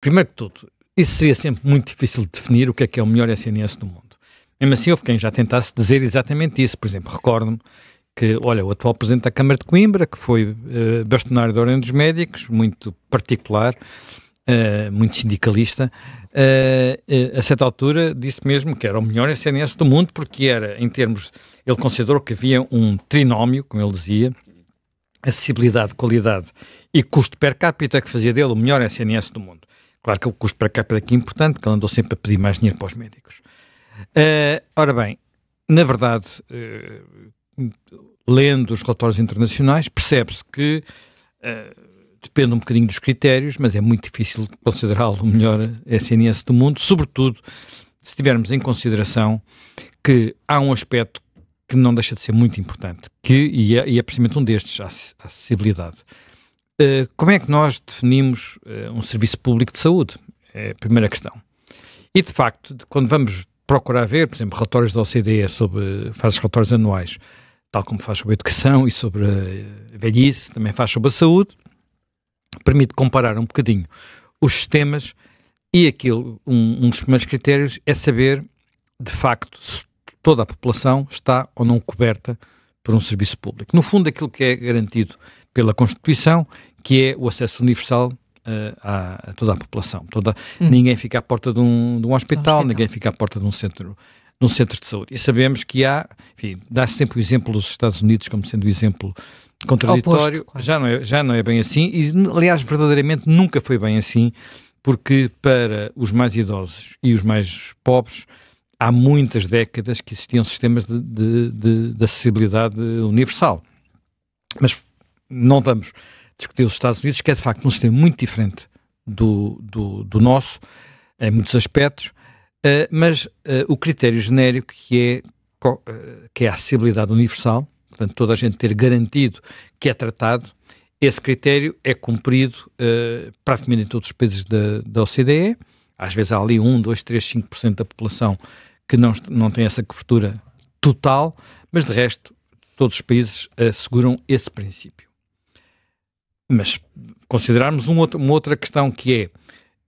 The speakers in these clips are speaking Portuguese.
primeiro que tudo, isso seria sempre muito difícil de definir o que é o melhor SNS do mundo. Mesmo assim, houve quem já tentasse dizer exatamente isso. Por exemplo, recordo-me que, olha, o atual Presidente da Câmara de Coimbra, que foi bastonário da Ordem dos Médicos, muito particular, muito sindicalista, a certa altura disse mesmo que era o melhor SNS do mundo, porque era, em termos, ele considerou que havia um trinómio, como ele dizia, acessibilidade, qualidade e custo per capita, que fazia dele o melhor SNS do mundo. Claro que o custo per capita aqui é importante, que ele andou sempre a pedir mais dinheiro para os médicos. Ora bem, na verdade, lendo os relatórios internacionais, percebe-se que depende um bocadinho dos critérios, mas é muito difícil considerá-lo o melhor SNS do mundo, sobretudo se tivermos em consideração que há um aspecto que não deixa de ser muito importante, e é precisamente um destes, a acessibilidade. Como é que nós definimos um serviço público de saúde? É a primeira questão. E, de facto, quando vamos procurar ver, por exemplo, relatórios da OCDE faz relatórios anuais, tal como faz sobre a educação e sobre a velhice, também faz sobre a saúde, permite comparar um bocadinho os sistemas e aquilo, um dos primeiros critérios é saber, de facto, se toda a população está ou não coberta por um serviço público. No fundo, aquilo que é garantido pela Constituição, que é o acesso universal a toda a população. Ninguém fica à porta de um hospital, ninguém fica à porta de um centro de saúde. E sabemos que enfim, dá-se sempre o exemplo dos Estados Unidos como sendo o exemplo contraditório. Oposto, claro. Já não é bem assim, e aliás, verdadeiramente nunca foi bem assim, porque para os mais idosos e os mais pobres, há muitas décadas que existiam sistemas de acessibilidade universal. Mas não vamos discutir os Estados Unidos, que é de facto um sistema muito diferente do nosso, em muitos aspectos, mas o critério genérico que é a acessibilidade universal, portanto toda a gente ter garantido que é tratado, esse critério é cumprido praticamente em todos os países da OCDE. Às vezes há ali 1, 2, 3, 5% da população que não tem essa cobertura total, mas de resto todos os países asseguram esse princípio. Mas considerarmos uma outra questão que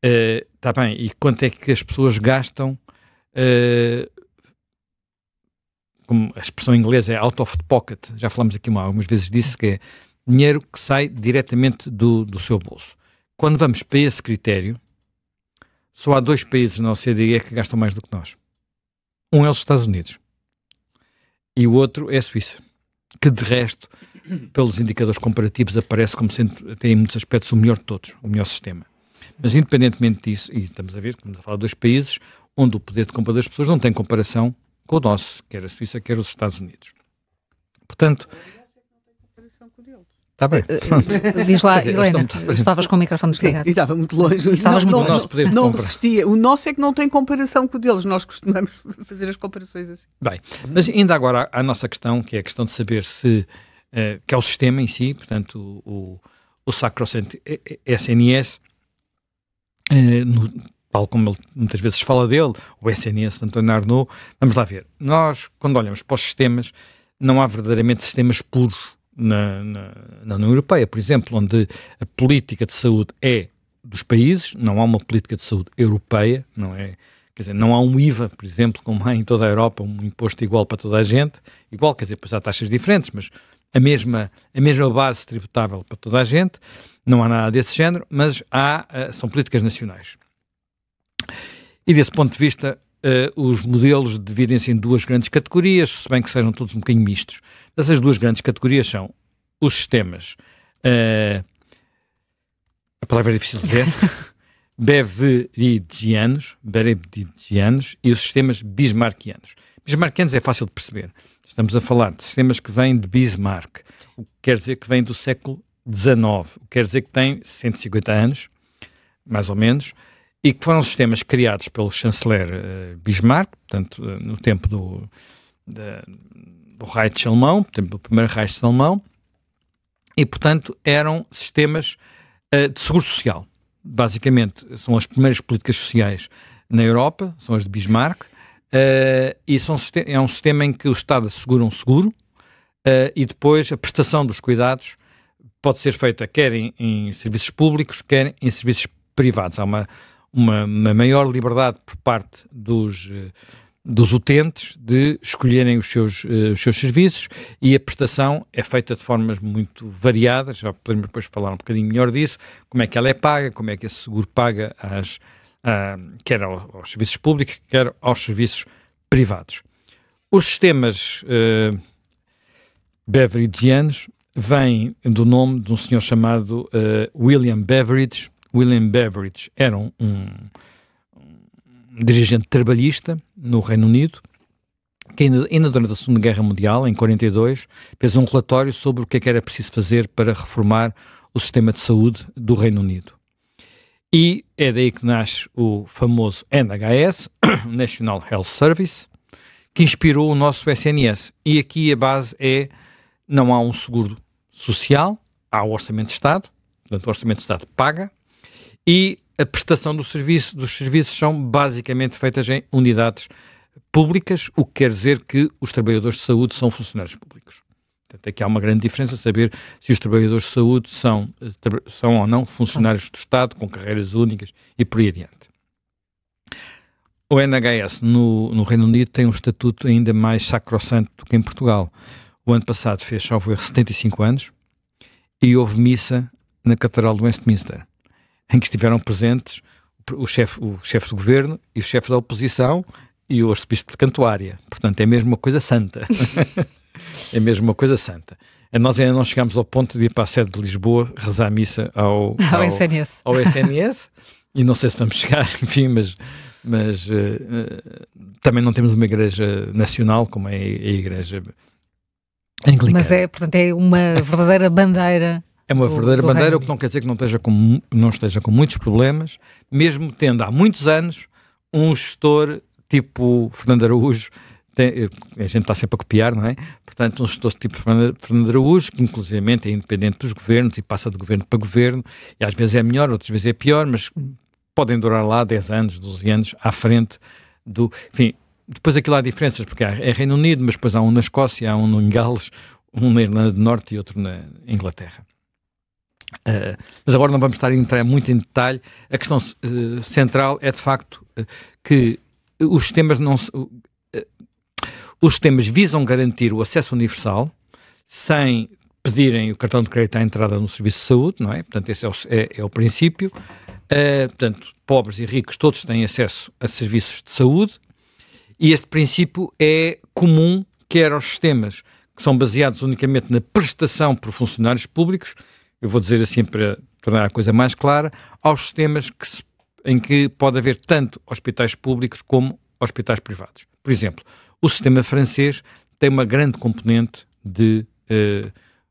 está bem, e quanto é que as pessoas gastam, como a expressão inglesa é out of the pocket, já falamos aqui algumas vezes disso, que é dinheiro que sai diretamente do seu bolso. Quando vamos para esse critério, só há 2 países na OCDE que gastam mais do que nós. Um é os Estados Unidos e o outro é a Suíça, que de resto, pelos indicadores comparativos, aparece como sendo, tem em muitos aspectos, o melhor de todos, o melhor sistema. Mas independentemente disso, e estamos a falar de 2 países onde o poder de compra das pessoas não tem comparação com o nosso, quer a Suíça, quer os Estados Unidos. Portanto, está bem. Diz lá, Helena, estavas com o microfone desligado. E estava muito longe. Não resistia. O nosso é que não tem comparação com o deles. Nós costumamos fazer as comparações assim. Bem, mas ainda agora a nossa questão, que é a questão de saber se, que é o sistema em si, portanto, o sacrosanto SNS, tal como ele muitas vezes fala dele, o SNS de António Arnaud, vamos lá ver. Nós, quando olhamos para os sistemas, não há verdadeiramente sistemas puros na União Europeia, por exemplo, onde a política de saúde é dos países, não há uma política de saúde europeia, não é? Quer dizer, não há um IVA, por exemplo, como há em toda a Europa, um imposto igual para toda a gente, igual, quer dizer, depois há taxas diferentes, mas a mesma base tributável para toda a gente, não há nada desse género, mas são políticas nacionais. E desse ponto de vista, os modelos dividem-se em 2 grandes categorias, se bem que sejam todos um bocadinho mistos. Essas 2 grandes categorias são os sistemas, a palavra é difícil de dizer, beverigianos e os sistemas bismarckianos. Bismarckianos é fácil de perceber. Estamos a falar de sistemas que vêm de Bismarck, o que quer dizer que vêm do século XIX, o que quer dizer que têm 150 anos, mais ou menos, e que foram sistemas criados pelo chanceler Bismarck, portanto, no tempo do Reich alemão, por exemplo, do primeiro Reich alemão, e, portanto, eram sistemas de seguro social. Basicamente, são as primeiras políticas sociais na Europa, são as de Bismarck, e é um sistema em que o Estado assegura um seguro e depois a prestação dos cuidados pode ser feita quer em serviços públicos, quer em serviços privados. Há uma maior liberdade por parte dos utentes de escolherem os seus serviços, e a prestação é feita de formas muito variadas. Já podemos depois falar um bocadinho melhor disso, como é que ela é paga, como é que esse seguro paga quer aos serviços públicos, quer aos serviços privados. Os sistemas beveridgeanos vêm do nome de um senhor chamado William Beveridge. William Beveridge era um dirigente trabalhista no Reino Unido, que ainda durante a Segunda Guerra Mundial, em 1942, fez um relatório sobre o que era preciso fazer para reformar o sistema de saúde do Reino Unido. E é daí que nasce o famoso NHS, National Health Service, que inspirou o nosso SNS. E aqui a base não há um seguro social, há o Orçamento de Estado, portanto o Orçamento de Estado paga, e a prestação dos serviços são basicamente feitas em unidades públicas, o que quer dizer que os trabalhadores de saúde são funcionários públicos. Portanto, aqui há uma grande diferença, saber se os trabalhadores de saúde são ou não funcionários do Estado, com carreiras únicas e por aí adiante. O NHS no Reino Unido tem um estatuto ainda mais sacrossanto do que em Portugal. O ano passado fez, salvo erro, 75 anos, e houve missa na Catedral de Westminster, em que estiveram presentes o chefe do governo e o chefe da oposição e o arcebispo de Cantuária. Portanto, é mesmo uma coisa santa. É mesmo uma coisa santa. Nós ainda não chegámos ao ponto de ir para a sede de Lisboa rezar a missa ao SNS. E não sei se vamos chegar, enfim, mas também não temos uma igreja nacional como é a igreja anglicana. Mas portanto, é uma verdadeira bandeira. É uma verdadeira bandeira, o que não quer dizer que não esteja com muitos problemas, mesmo tendo há muitos anos um gestor tipo Fernando Araújo. A gente está sempre a copiar, não é? Portanto, um gestor tipo Fernando Araújo, que inclusivamente é independente dos governos e passa de governo para governo, e às vezes é melhor, outras vezes é pior, mas podem durar lá 10 anos, 12 anos à frente do... Enfim, depois aquilo há diferenças, porque é Reino Unido, mas depois há um na Escócia, há um em Gales, um na Irlanda do Norte e outro na Inglaterra. Mas agora não vamos estar a entrar muito em detalhe. A questão central é, de facto, que os sistemas visam garantir o acesso universal sem pedirem o cartão de crédito à entrada no serviço de saúde, não é? Portanto, esse é o princípio. Portanto, pobres e ricos todos têm acesso a serviços de saúde, e este princípio é comum quer aos sistemas que são baseados unicamente na prestação por funcionários públicos, eu vou dizer assim para tornar a coisa mais clara, aos sistemas em que pode haver tanto hospitais públicos como hospitais privados. Por exemplo, o sistema francês tem uma grande componente de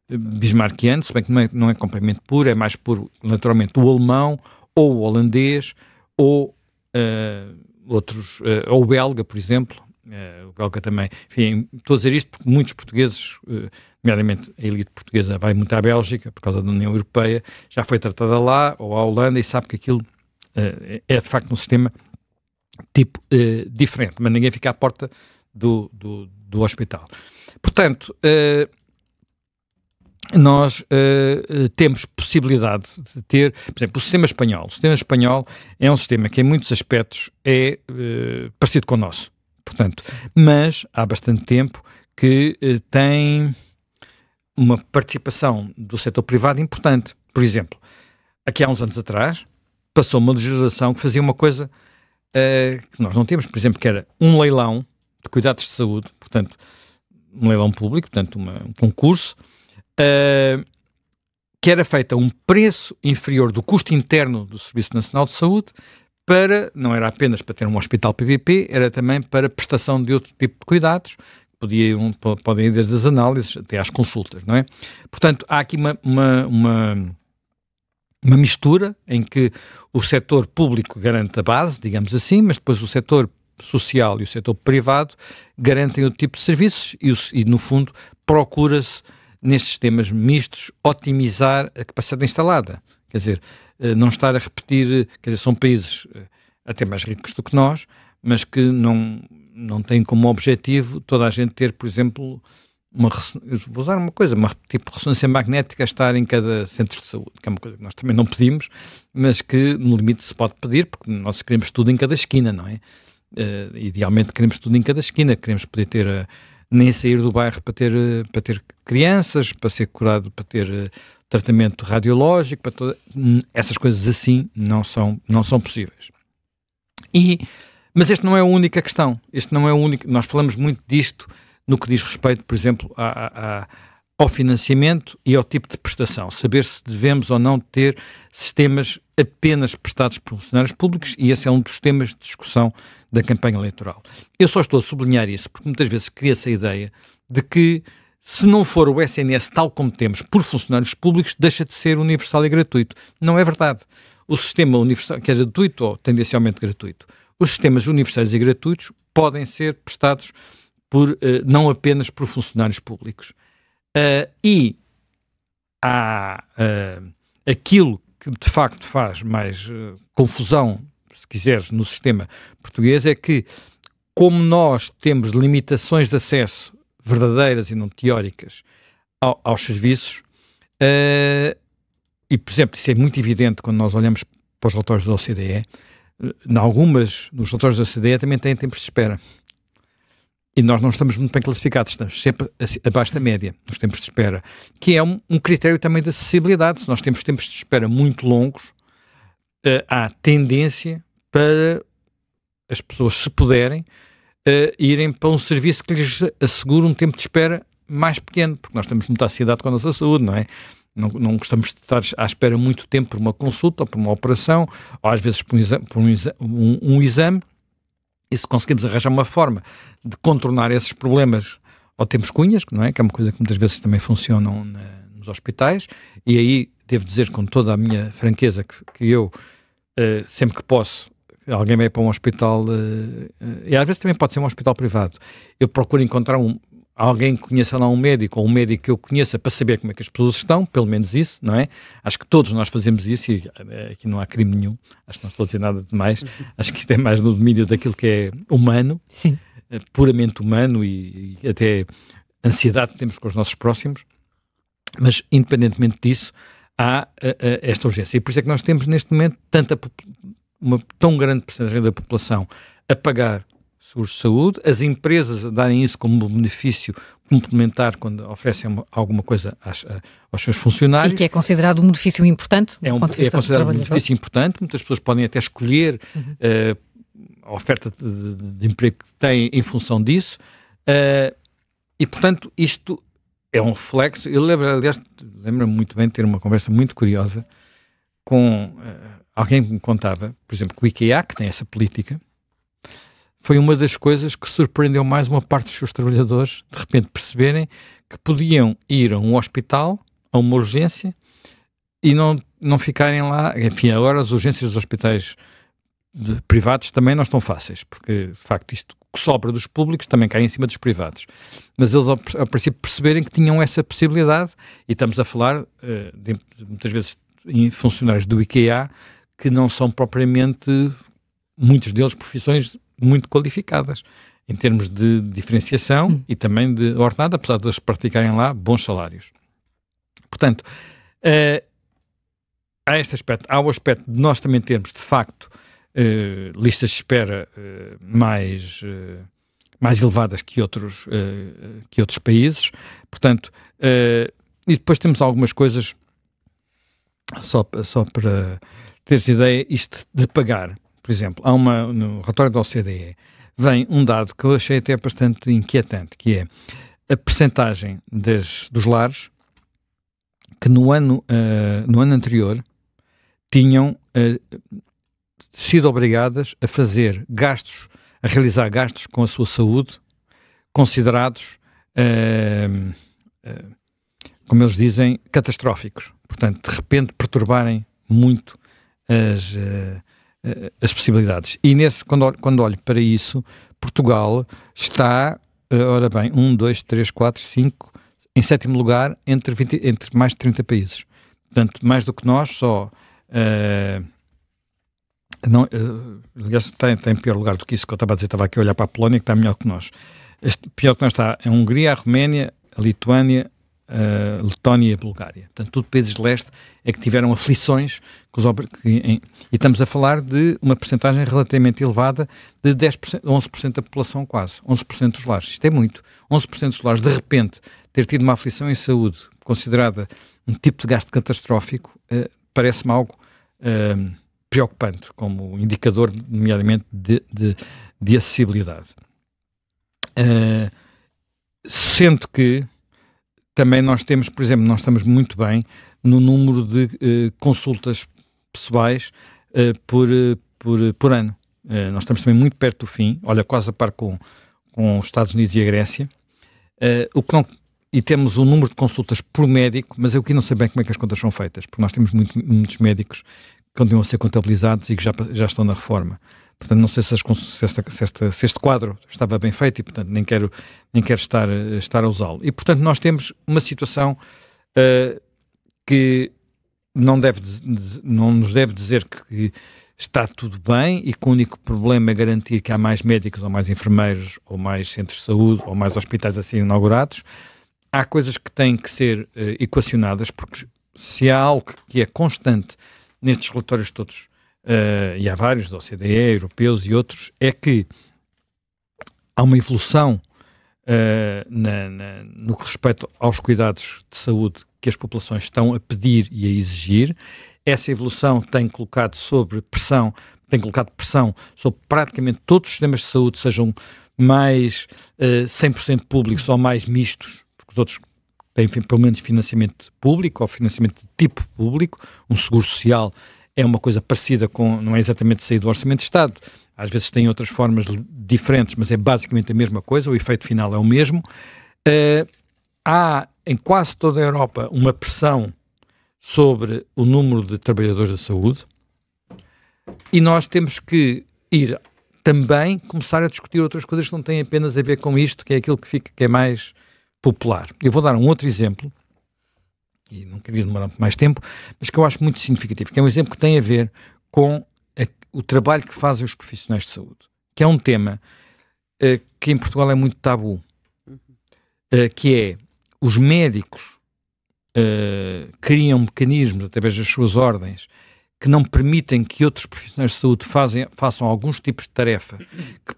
bismarckiano, se bem que não é completamente puro, é mais puro, naturalmente, o alemão, ou o holandês, ou outros, ou o belga, por exemplo. O belga também. Enfim, estou a dizer isto porque muitos portugueses, nomeadamente a elite portuguesa, vai muito à Bélgica, por causa da União Europeia, já foi tratada lá, ou à Holanda, e sabe que aquilo é, de facto, um sistema tipo diferente, mas ninguém fica à porta do hospital. Portanto, nós temos possibilidade de ter, por exemplo, o sistema espanhol. O sistema espanhol é um sistema que em muitos aspectos é parecido com o nosso, portanto, mas há bastante tempo que tem uma participação do setor privado importante. Por exemplo, aqui há uns anos atrás passou uma legislação que fazia uma coisa que nós não temos, por exemplo, que era um leilão de cuidados de saúde, portanto, um leilão público, portanto, um concurso, que era feito a um preço inferior do custo interno do Serviço Nacional de Saúde, não era apenas para ter um hospital PPP, era também para prestação de outro tipo de cuidados, podem ir desde as análises até às consultas, não é? Portanto, há aqui uma mistura em que o setor público garante a base, digamos assim, mas depois o setor social e o setor privado garantem outro tipo de serviços e no fundo, procura-se, nestes sistemas mistos, otimizar a capacidade instalada. Quer dizer, não estar a repetir, quer dizer, são países até mais ricos do que nós, mas que não têm como objetivo toda a gente ter, por exemplo, vou usar uma coisa, tipo ressonância magnética estar em cada centro de saúde, que é uma coisa que nós também não pedimos, mas que no limite se pode pedir, porque nós queremos tudo em cada esquina, não é? Idealmente queremos tudo em cada esquina, queremos poder ter, nem sair do bairro para ter crianças, para ser curado, para ter tratamento radiológico, essas coisas assim não são possíveis. Mas esta não é a única questão, nós falamos muito disto no que diz respeito, por exemplo, ao financiamento e ao tipo de prestação. Saber se devemos ou não ter sistemas apenas prestados por funcionários públicos, e esse é um dos temas de discussão da campanha eleitoral. Eu só estou a sublinhar isso porque muitas vezes cria-se a ideia de que, se não for o SNS tal como temos por funcionários públicos, deixa de ser universal e gratuito. Não é verdade. O sistema universal, que é gratuito ou tendencialmente gratuito, os sistemas universais e gratuitos podem ser prestados não apenas por funcionários públicos. E há aquilo que de facto faz mais confusão, se quiseres, no sistema português, é que, como nós temos limitações de acesso verdadeiras e não teóricas aos serviços, e, por exemplo, isso é muito evidente quando nós olhamos para os relatórios da OCDE, nos relatórios da OCDE também têm tempos de espera. E nós não estamos muito bem classificados, estamos sempre abaixo da média nos tempos de espera, que é um critério também de acessibilidade. Se nós temos tempos de espera muito longos, há tendência para as pessoas, se puderem, irem para um serviço que lhes assegure um tempo de espera mais pequeno, porque nós temos muita ansiedade com a nossa saúde, não é? Não gostamos de estar à espera muito tempo por uma consulta ou por uma operação, ou às vezes por um exame. E se conseguimos arranjar uma forma de contornar esses problemas, ou temos cunhas, não é? Que é uma coisa que muitas vezes também funcionam nos hospitais, e aí devo dizer com toda a minha franqueza que eu, sempre que posso, alguém vai para um hospital, e às vezes também pode ser um hospital privado, eu procuro encontrar alguém que conheça lá um médico, ou um médico que eu conheça, para saber como é que as pessoas estão, pelo menos isso, não é? Acho que todos nós fazemos isso, e aqui não há crime nenhum, acho que não estou a dizer nada demais, acho que isto é mais no domínio daquilo que é humano, sim, puramente humano, e até ansiedade que temos com os nossos próximos, mas independentemente disso, há esta urgência, e por isso é que nós temos neste momento uma tão grande porcentagem da população a pagar seguros de saúde, as empresas a darem isso como benefício complementar quando oferecem alguma coisa aos seus funcionários. E que é considerado um benefício importante do ponto de vista do considerado um trabalhador. benefício importante, muitas pessoas podem até escolher a oferta de emprego que têm em função disso, e portanto isto é um reflexo. Eu lembro-me muito bem de ter uma conversa muito curiosa com alguém que me contava, por exemplo, que o IKEA, que tem essa política, foi uma das coisas que surpreendeu mais uma parte dos seus trabalhadores, de repente perceberem que podiam ir a um hospital, a uma urgência, e não ficarem lá. Enfim, agora as urgências dos hospitais privados também não estão fáceis, porque de facto isto que sobra dos públicos também cai em cima dos privados. Mas eles, a princípio, perceberem que tinham essa possibilidade, e estamos a falar muitas vezes em funcionários do IKEA que não são propriamente, muitos deles, profissões muito qualificadas em termos de diferenciação e também de ordenado, apesar de eles praticarem lá bons salários. Portanto, há este aspecto. Há o aspecto de nós também termos, de facto, listas de espera mais elevadas que outros países. Portanto, e depois temos algumas coisas, só para teres ideia, isto de pagar. Por exemplo, no relatório da OCDE vem um dado que eu achei até bastante inquietante, que é a percentagem dos lares que no ano anterior tinham sido obrigadas a realizar gastos com a sua saúde, considerados, como eles dizem, catastróficos. Portanto, de repente perturbarem muito as possibilidades. E quando olho para isso, Portugal está, ora bem, 1, 2, 3, 4, 5, em sétimo lugar entre mais de 30 países. Portanto, mais do que nós, só... aliás, está em pior lugar do que isso que eu estava a dizer. Estava aqui a olhar para a Polónia, que está melhor que nós. Pior que nós está a Hungria, a Roménia, a Lituânia, a Letónia e a Bulgária. Portanto, tudo países de leste é que tiveram aflições e estamos a falar de uma percentagem relativamente elevada de 10%, 11% da população quase, 11% dos lares. Isto é muito. 11% dos lares, de repente, ter tido uma aflição em saúde considerada um tipo de gasto catastrófico, parece-me algo preocupante, como indicador, nomeadamente, de acessibilidade. Sendo que também nós temos, por exemplo, nós estamos muito bem no número de consultas pessoais por ano. Nós estamos também muito perto do fim, olha, quase a par com os Estados Unidos e a Grécia, e temos um número de consultas por médico, mas eu aqui não sei bem como é que as contas são feitas, porque nós temos muitos médicos que continuam a ser contabilizados e que já estão na reforma. Portanto, não sei se este quadro estava bem feito e, portanto, nem quero estar a usá-lo. E, portanto, nós temos uma situação que não nos deve dizer que está tudo bem e que o único problema é garantir que há mais médicos ou mais enfermeiros ou mais centros de saúde ou mais hospitais a serem inaugurados. Há coisas que têm que ser equacionadas, porque se há algo que é constante nestes relatórios todos, e há vários da OCDE, europeus e outros, é que há uma evolução no que respeita aos cuidados de saúde que as populações estão a pedir e a exigir. Essa evolução tem colocado pressão sobre praticamente todos os sistemas de saúde, sejam mais 100% públicos ou mais mistos, porque os outros têm pelo menos financiamento público ou financiamento de tipo público. Um seguro social é uma coisa parecida com, não é exatamente sair do Orçamento de Estado, às vezes tem outras formas diferentes, mas é basicamente a mesma coisa, o efeito final é o mesmo. Há em quase toda a Europa uma pressão sobre o número de trabalhadores da saúde e nós temos que ir também começar a discutir outras coisas que não têm apenas a ver com isto, que é aquilo que é mais popular. Eu vou dar um outro exemplo, e não queria demorar mais tempo, mas que eu acho muito significativo, que é um exemplo que tem a ver com o trabalho que fazem os profissionais de saúde, que é um tema que em Portugal é muito tabu, que é os médicos criam mecanismos através das suas ordens que não permitem que outros profissionais de saúde façam alguns tipos de tarefa que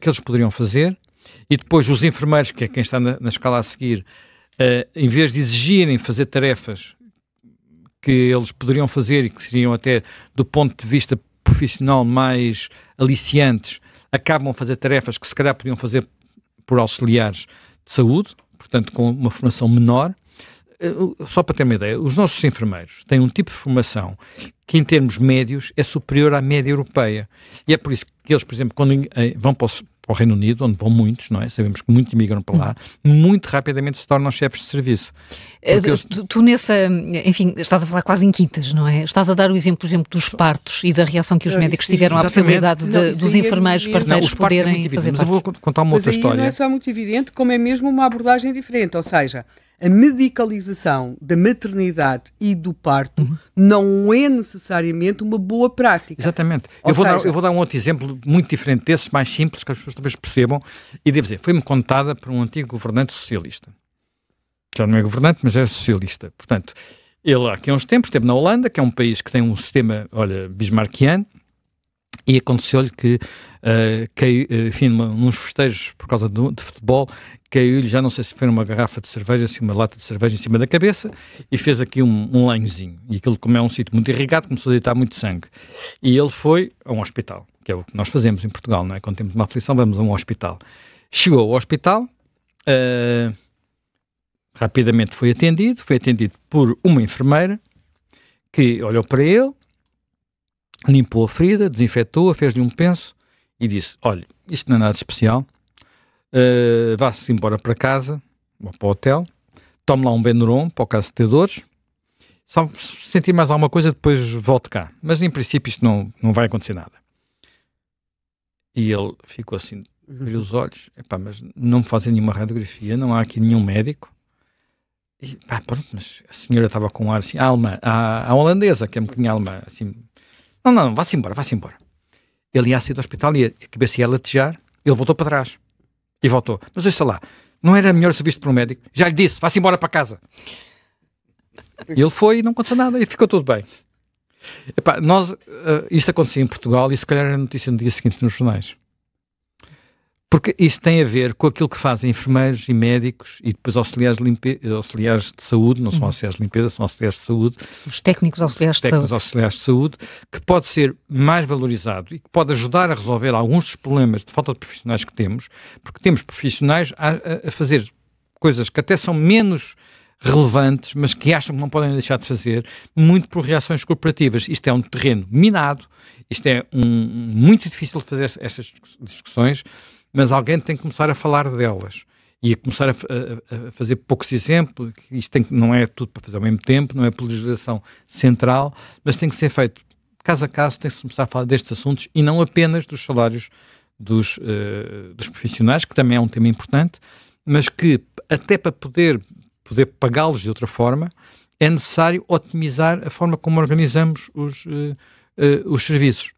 eles poderiam fazer, e depois os enfermeiros, que é quem está na escala a seguir, em vez de exigirem fazer tarefas que eles poderiam fazer e que seriam até do ponto de vista profissional mais aliciantes, acabam a fazer tarefas que se calhar podiam fazer por auxiliares de saúde, portanto com uma formação menor. Só para ter uma ideia, os nossos enfermeiros têm um tipo de formação que em termos médios é superior à média europeia, e é por isso que eles, por exemplo, quando vão para o Reino Unido, onde vão muitos, não é? Sabemos que muitos imigram para lá, muito rapidamente se tornam chefes de serviço. Tu enfim, estás a falar quase em quintas, não é? Estás a dar o exemplo, por exemplo, dos partos e da reação que os médicos tiveram à possibilidade dos enfermeiros parteiros poderem fazer parte. Mas eu vou contar uma outra história. Não é só muito evidente, como é mesmo uma abordagem diferente, ou seja, a medicalização da maternidade e do parto não é necessariamente uma boa prática. Exatamente. Eu vou dar um outro exemplo muito diferente desse, mais simples, que as pessoas talvez percebam, e devo dizer, foi-me contada por um antigo governante socialista. Já não é governante, mas é socialista. Portanto, ele aqui há uns tempos esteve na Holanda, que é um país que tem um sistema, bismarckiano, e aconteceu-lhe que, enfim, nos festejos por causa de futebol, caiu-lhe, já não sei se foi uma garrafa de cerveja, assim, uma lata de cerveja em cima da cabeça, e fez aqui um lenhozinho. E aquilo, como é um sítio muito irrigado, começou a deitar muito sangue. E ele foi a um hospital, que é o que nós fazemos em Portugal, não é? Quando temos uma aflição, vamos a um hospital. Chegou ao hospital, rapidamente foi atendido por uma enfermeira, que olhou para ele, limpou a ferida, desinfetou-a, fez-lhe um penso e disse, olha, isto não é nada de especial, vá-se embora para casa, ou para o hotel, tome lá um Benuron, para o caso de ter dores, só se sentir mais alguma coisa, depois volte cá. Mas, em princípio, isto não vai acontecer nada. E ele ficou assim, abriu os olhos, mas não me fazem nenhuma radiografia, não há aqui nenhum médico. E, pronto, mas a senhora estava com um ar assim, a holandesa, que é um bocadinho alemã, assim, não, vá-se embora. Ele ia sair do hospital e a cabeça ia latejar, ele voltou para trás. E voltou. Mas olha lá, Não era melhor ser visto por um médico? Já lhe disse, vá-se embora para casa. E ele foi e não aconteceu nada e ficou tudo bem. Epá, isto acontecia em Portugal e se calhar era notícia no dia seguinte nos jornais. Porque isso tem a ver com aquilo que fazem enfermeiros e médicos e depois auxiliares de saúde, não são auxiliares de limpeza, são auxiliares de saúde. Os técnicos auxiliares de saúde, que pode ser mais valorizado e que pode ajudar a resolver alguns dos problemas de falta de profissionais que temos, porque temos profissionais a fazer coisas que até são menos relevantes, mas que acham que não podem deixar de fazer, muito por reações corporativas. Isto é um terreno minado, isto é muito difícil de fazer estas discussões, mas alguém tem que começar a falar delas e a começar a fazer poucos exemplos. Isto não é tudo para fazer ao mesmo tempo, não é por legislação central, mas tem que ser feito caso a caso, tem que começar a falar destes assuntos e não apenas dos salários dos profissionais, que também é um tema importante, mas que até para poder pagá-los de outra forma, é necessário otimizar a forma como organizamos os serviços.